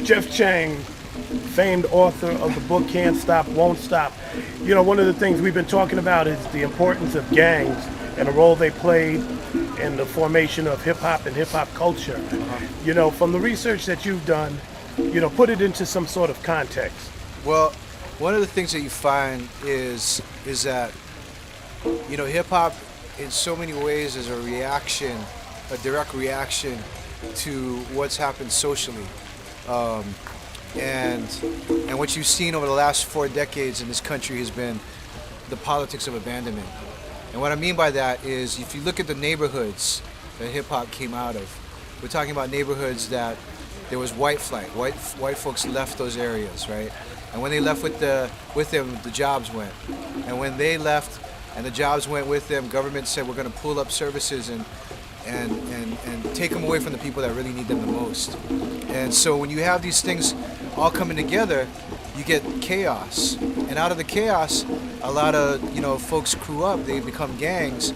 Jeff Chang, famed author of the book Cant Stop Wont Stop. You know, one of the things we've been talking about is the importance of gangs and the role they played in the formation of hip hop and hip hop culture. You know, from the research that you've done, you know, put it into some sort of context. Well, one of the things that you find is that, you know, hip hop in so many ways is a reaction, a direct reaction to what's happened socially. And what you've seen over the last 4 decades in this country has been the politics of abandonment. And what I mean by that is, if you look at the neighborhoods that hip hop came out of, we're talking about neighborhoods that there was white flight. White folks left those areas, right? And when they left with them, the jobs went. And when they left and the jobs went with them, government said we're going to pull up services and take them away from the people that really need them the most. And so when you have these things all coming together, you get chaos. And out of the chaos, a lot of, you know, folks crew up. They become gangs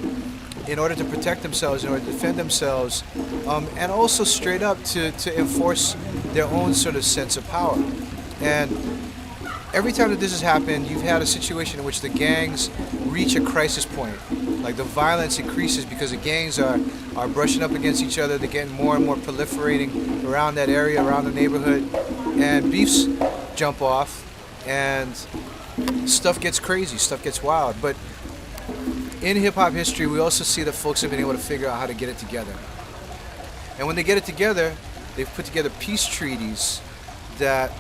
in order to protect themselves, in order to defend themselves, and also straight up to enforce their own sort of sense of power. And every time that this has happened, you've had a situation in which the gangs reach a crisis point. Like the violence increases because the gangs are brushing up against each other. They're getting more and more proliferating around that area, around the neighborhood. And beefs jump off and stuff gets crazy, stuff gets wild. But in hip hop history, we also see that folks have been able to figure out how to get it together. And when they get it together, they've put together peace treaties that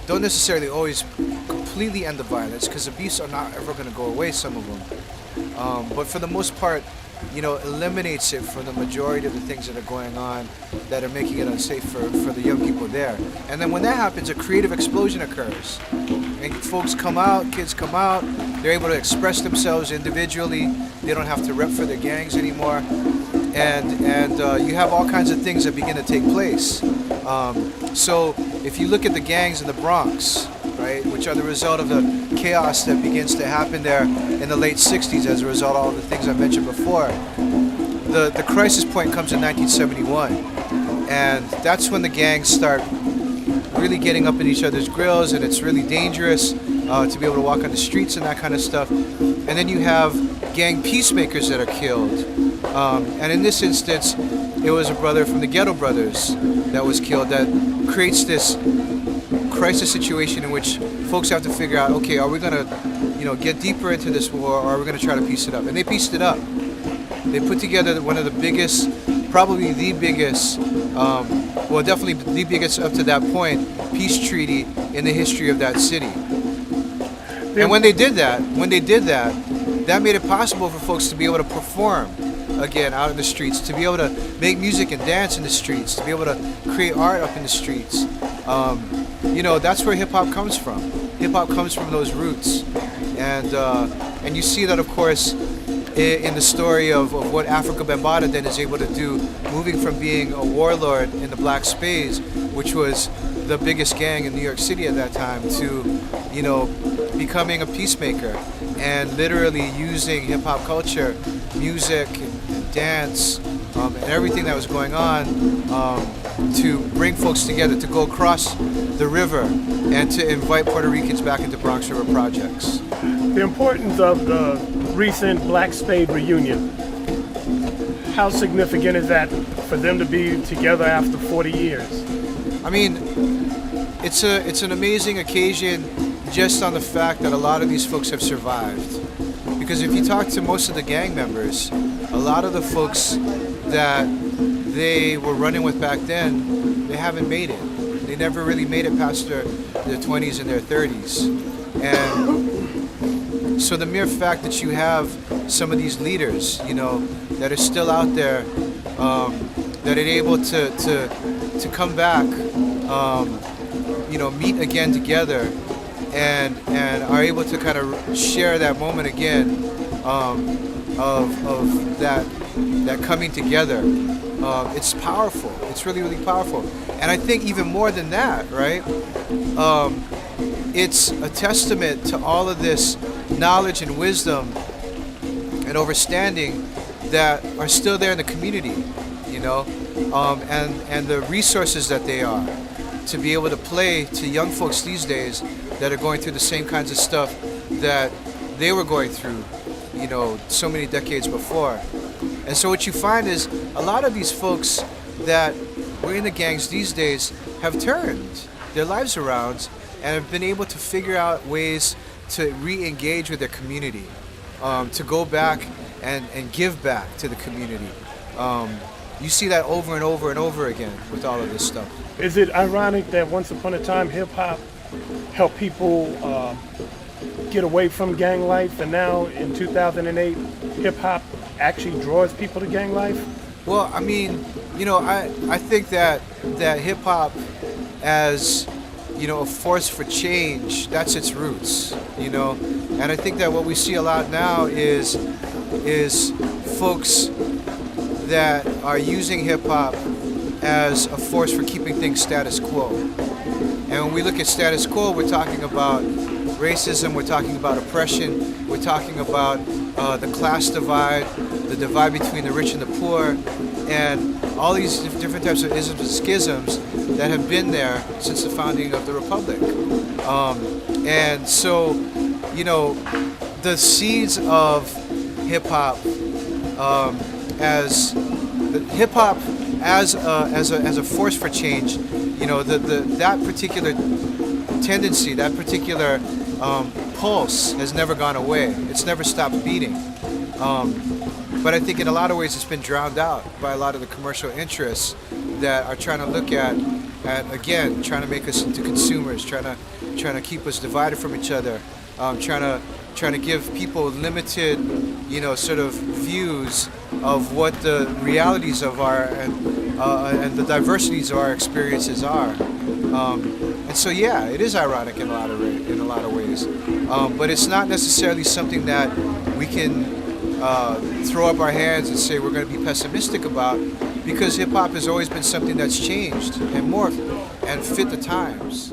don't necessarily always completely end the violence, because the beefs are not ever going to go away, some of them. But for the most part, you know, eliminates it for the majority of the things that are going on that are making it unsafe for the young people there. And then when that happens, a creative explosion occurs. And folks come out, kids come out, they're able to express themselves individually. They don't have to rep for their gangs anymore. And you have all kinds of things that begin to take place. So if you look at the gangs in the Bronx, right, which are the result of the chaos that begins to happen there in the late 60s as a result of all the things I mentioned before, the crisis point comes in 1971. And that's when the gangs start really getting up in each other's grills, and it's really dangerous to be able to walk on the streets and that kind of stuff. And then you have gang peacemakers that are killed. And in this instance, it was a brother from the Ghetto Brothers that was killed. That creates this crisis situation in which folks have to figure out, okay, are we going to, you know, get deeper into this war, or are we going to try to piece it up? And they pieced it up. They put together one of the biggest, probably the biggest, well, definitely the biggest up to that point, peace treaty in the history of that city. And when they did that, that made it possible for folks to be able to perform again out in the streets, to be able to make music and dance in the streets, to be able to create art up in the streets. You know, that's where hip hop comes from. Hip hop comes from those roots, and you see that, of course, in the story of what Africa Bambaataa then is able to do, moving from being a warlord in the Black Spades, which was the biggest gang in New York City at that time, to, you know, becoming a peacemaker and literally using hip hop culture, music and dance, and everything that was going on to bring folks together, to go across the river and to invite Puerto Ricans back into Bronx River projects. The importance of the recent Black Spade reunion. How significant is that for them to be together after 40 years? I mean, it's an amazing occasion just on the fact that a lot of these folks have survived. Because if you talk to most of the gang members, a lot of the folks that they were running with back then, they haven't made it. They never really made it past their 20s and their 30s. And so the mere fact that you have some of these leaders, you know, that are still out there, that are able to come back, you know, meet again together, and are able to kind of share that moment again of that coming together. It's powerful. It's really, really powerful. And I think even more than that, right? It's a testament to all of this knowledge and wisdom and understanding that are still there in the community, you know? and the resources that they are to be able to play to young folks these days that are going through the same kinds of stuff that they were going through, so many decades before. And so what you find is a lot of these folks that were in the gangs these days have turned their lives around and have been able to figure out ways to re-engage with their community, to go back and give back to the community. You see that over and over and over again with all of this stuff. Is it ironic that once upon a time hip-hop helped people get away from gang life, and now in 2008 hip-hop actually draws people to gang life? Well, I mean, I think that hip-hop as, a force for change, that's its roots, and I think that what we see a lot now is folks that are using hip-hop as a force for keeping things status quo. And when we look at status quo, we're talking about racism, we're talking about oppression, we're talking about the class divide, the divide between the rich and the poor, and all these different types of isms and schisms that have been there since the founding of the Republic. And so, the seeds of hip-hop as a force for change, that particular tendency, that particular pulse has never gone away. It's never stopped beating. But I think in a lot of ways it's been drowned out by a lot of the commercial interests that are trying to look at again, trying to make us into consumers, trying to keep us divided from each other, trying to give people limited, sort of views of what the realities of our and the diversities of our experiences are. And so, yeah, it is ironic in a lot of ways, but it's not necessarily something that we can throw up our hands and say we're going to be pessimistic about, because hip hop has always been something that's changed and morphed and fit the times.